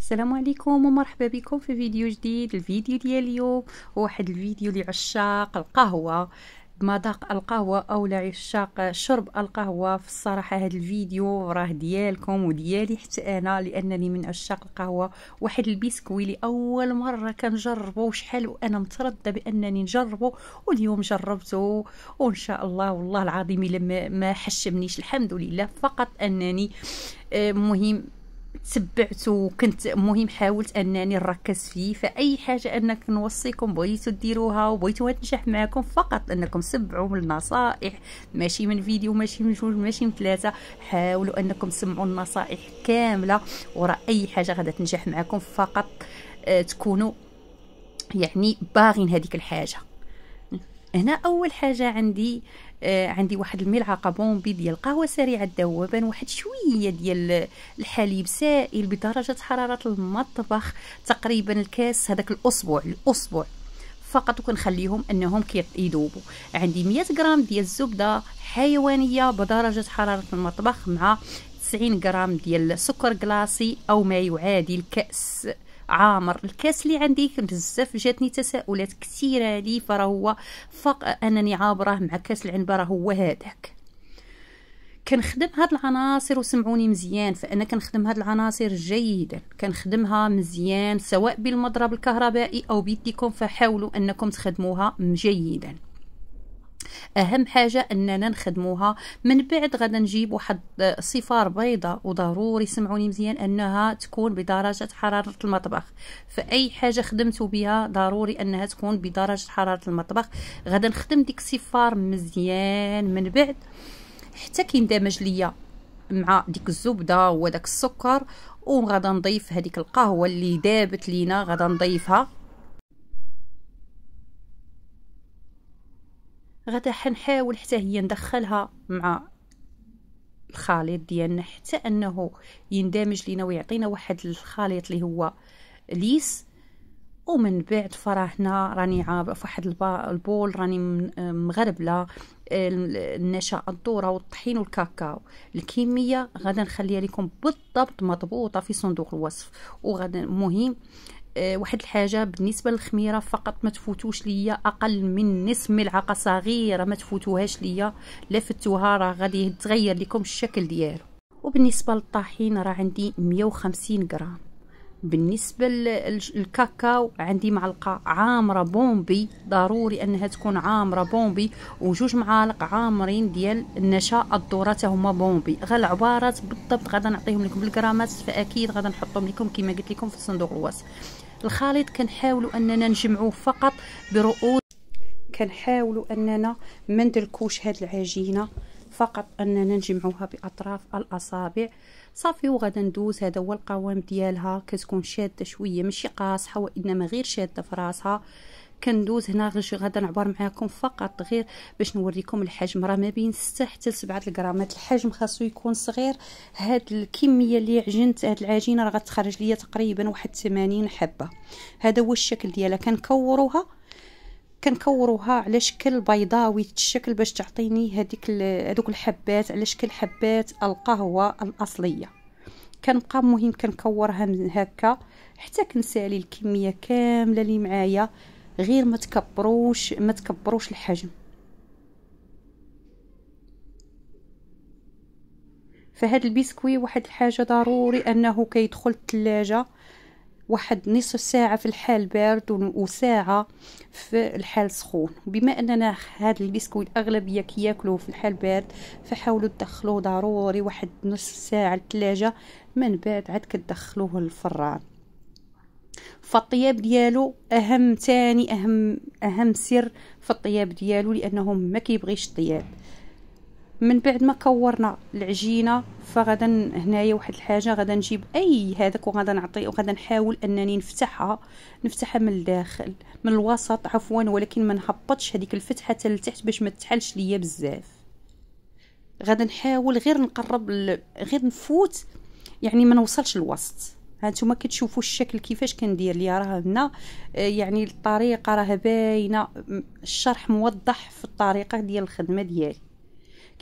السلام عليكم ومرحبا بكم في فيديو جديد. الفيديو ديال اليوم هو واحد الفيديو لعشاق القهوة، مذاق القهوة او لعشاق شرب القهوة. في الصراحة هذا الفيديو راه ديالكم وديالي حتى انا، لانني من عشاق القهوة. واحد البسكوي لاول مرة كنجربه، وشحال وانا مترددة بانني نجربه، واليوم جربته وان شاء الله والله العظيم الا ما حشمنيش الحمد لله. فقط انني مهم تبعت وكنت مهم حاولت انني نركز فيه. فاي حاجه انك نوصيكم بغيتوا ديروها وبغيتوها تنجح معكم، فقط انكم سمعوا من النصائح، ماشي من فيديو، ماشي من جوج، ماشي من ثلاثه. حاولوا انكم تسمعوا النصائح كامله، وراه اي حاجه غادا تنجح معكم. فقط تكونوا يعني باغين هذيك الحاجه. هنا اول حاجه عندي واحد الملعقه بومبي ديال قهوه سريعه الذوبان، واحد شويه ديال الحليب سائل بدرجه حراره المطبخ، تقريبا الكاس هذاك الاسبوع فقط، وكنخليهم انهم يذوبوا. عندي 100 غرام ديال الزبده حيوانيه بدرجه حراره المطبخ، مع 90 غرام ديال سكر كلاصي او ما يعادل كاس عامر. الكاس اللي عندي بزاف جاتني تساؤلات كثيره لي، فراه هو انني عابره مع كاس العنبه، راه هو هذاك. كنخدم هاد العناصر وسمعوني مزيان، فانا كنخدم هاد العناصر جيدا، كنخدمها مزيان سواء بالمضرب الكهربائي او بيديكم، فحاولوا انكم تخدموها جيدا. اهم حاجه اننا نخدموها. من بعد غادا نجيب واحد صفار بيضاء، وضروري سمعوني مزيان انها تكون بدرجه حراره المطبخ. فاي حاجه خدمتوا بها ضروري انها تكون بدرجه حراره المطبخ. غادا نخدم ديك الصفار مزيان من بعد حتى كيندمج ليا مع ديك الزبده وداك السكر، وغادا نضيف هذيك القهوه اللي دابت لينا، غادا نضيفها. غدا حنحاول حتى هي ندخلها مع الخليط ديالنا حتى انه يندمج لينا ويعطينا واحد الخليط اللي هو ليس. ومن بعد فرحنا راني عابه في واحد البول، راني مغربله النشا الذره والطحين والكاكاو. الكميه غادا نخليها لكم بالضبط مضبوطه في صندوق الوصف. وغادا مهم واحد الحاجه بالنسبه للخميره، فقط ما تفوتوش ليا اقل من نصف ملعقه صغيره، ما تفوتوهاش ليا، لا فتوها راه غادي يتغير لكم الشكل ديالو. وبالنسبه للطحين راه عندي 150 غرام. بالنسبه للكاكاو عندي معلقه عامره بومبي، ضروري انها تكون عامره بومبي، وجوج معالق عامرين ديال النشا الذره حتى هما بومبي. غير العبارات بالضبط غادا نعطيهم لكم بالغرامات، فاكيد غادا نحطهم لكم كما قلت لكم في صندوق الوصف. الخليط كنحاولوا اننا نجمعوه فقط برؤوس، كنحاولوا اننا ما ندركوش هاد العجينه، فقط اننا نجمعوها باطراف الاصابع صافي. وغادا ندوز، هذا هو القوام ديالها، كتكون شاده شويه ماشي قاصحه وانما غير شاده في راسها. كندوز هنا غادا نعبر معكم فقط غير باش نوريكم الحجم، راه ما بين 6 حتى 7 غرامات. الحجم خاصو يكون صغير. هاد الكميه اللي عجنت هاد العجينه راه غتخرج ليا تقريبا واحد 80 حبه. هذا هو الشكل ديالها. كنكوروها على شكل بيضاوي الشكل باش تعطيني هذوك الحبات على شكل حبات القهوه الاصليه. كنبقى مهم كنكورها من هكا حتى كنسالي الكميه كامله اللي معايا، غير ما تكبروش الحجم. فهاد البسكوي واحد الحاجه ضروري انه كيدخل الثلاجه واحد نصف ساعة في الحال بارد وساعة في الحال سخون. بما اننا هذا البسكوي الاغلبية كياكلوه في الحال بارد، فحاولوا تدخلوه ضروري واحد نصف ساعة الثلاجة، من بعد عاد كتدخلوه للفران. فالطياب ديالو اهم سر في الطياب ديالو، لانه ما كيبغيش الطياب. من بعد ما كورنا العجينه فغدا هنايا واحد الحاجه، غادا نجيب هذاك وغادا نحاول انني نفتحها من الداخل، من الوسط عفوا، ولكن ما نهبطش هذيك الفتحه حتى لتحت باش ما تحلش ليا بزاف. غادا نحاول غير نقرب غير نفوت، يعني ما نوصلش الوسط. هانتوما كتشوفوا الشكل كيفاش كندير ليا، راه هنا يعني الطريقه راه باينه، الشرح موضح في الطريقه ديال الخدمه ديالي.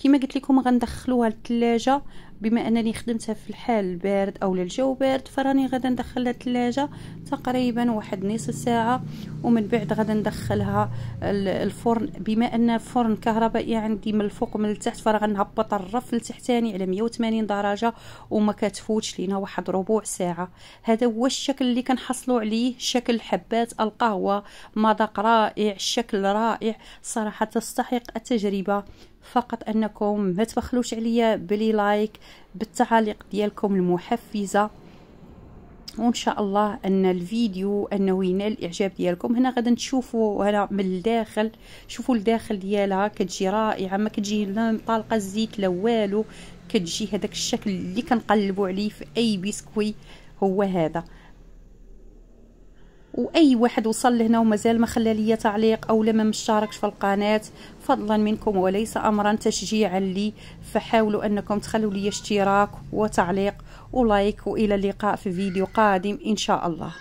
كما قلت لكم غندخلوها للثلاجه بما انني خدمتها في الحال البارد او الجو بارد، فراني غادا ندخلها الثلاجه تقريبا واحد نص ساعه، ومن بعد غادا ندخلها الفرن. بما ان الفرن كهربائي عندي من الفوق ومن التحت، فغنهبط الرف التحتاني على 180 درجه وما كتفوتش لينا واحد ربع ساعه. هذا هو الشكل اللي كنحصلوا عليه، شكل حبات القهوه، مذاق رائع، الشكل رائع صراحه، تستحق التجربه. فقط انكم ما تبخلوش عليا بلي لايك، بالتعاليق ديالكم المحفزه، وان شاء الله ان الفيديو انه ينال الاعجاب ديالكم. هنا غادا تشوفوا هنا من الداخل، شوفوا الداخل ديالها كتجي رائعه، ما كتجي لا طالقه الزيت لا والو، كتجي هذاك الشكل اللي كنقلبوا عليه في اي بسكوي هو هذا. واي واحد وصل لهنا ومازال ما خلى لي تعليق او لما مشتركش في القناه، فضلا منكم وليس امرا، تشجيعا لي، فحاولوا انكم تخلوا لي اشتراك وتعليق ولايك. والى اللقاء في فيديو قادم ان شاء الله.